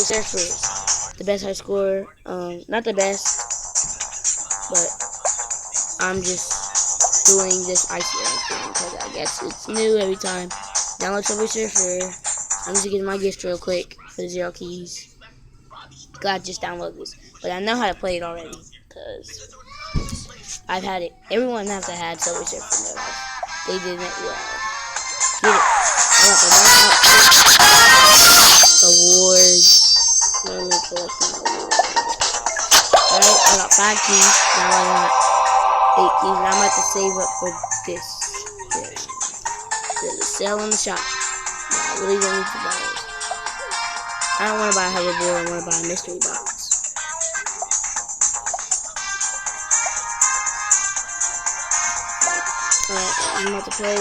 Surfers. The best high score. Not the best, but I'm just doing this ICL thing because I guess it's new every time. Download Subway Surfer. I'm just getting my gift real quick for the 0 keys. God, just download this. But I know how to play it already because I've had it. Everyone has to have Subway Surfer in their life. They did it well. Get it. I got the knockout award. Let me collect my award. Alright, I got 5 keys. Now I got 8 keys. Now I'm about to save up for this. There's a sale in the shop. I really don't need to buy it. I don't want to buy a hoverboard. I want to buy a mystery box. Alright, I'm about to play.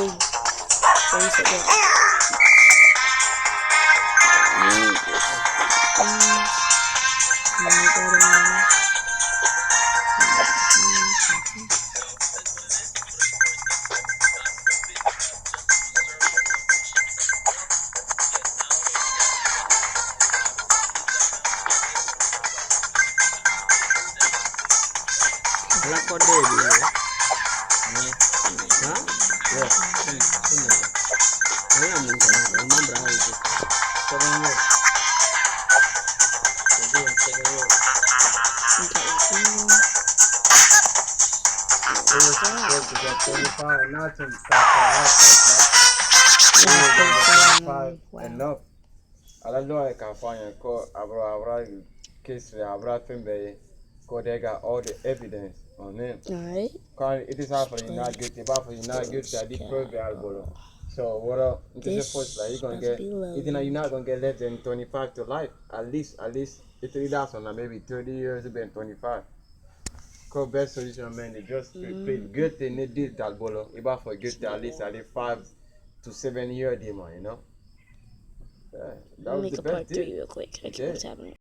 Reset that. Black or day, huh? Yes. I am in enough. Alalua California called Abra case Abra Fimbe, because they got all the evidence on him. Alright. It is hard for you not guilty, but for you not guilty, I did prove the alcohol. So what up? This is first like you're gonna get you're not gonna get less than 25 to life. At least it's $3 maybe 30 years it's been 25. Cause best solution man they just plead guilty and they did that bolo. If for guilty at least 5 to 7 year demon, you know? Yeah, that was Make the a best part 3 real quick. I can't know what's happening.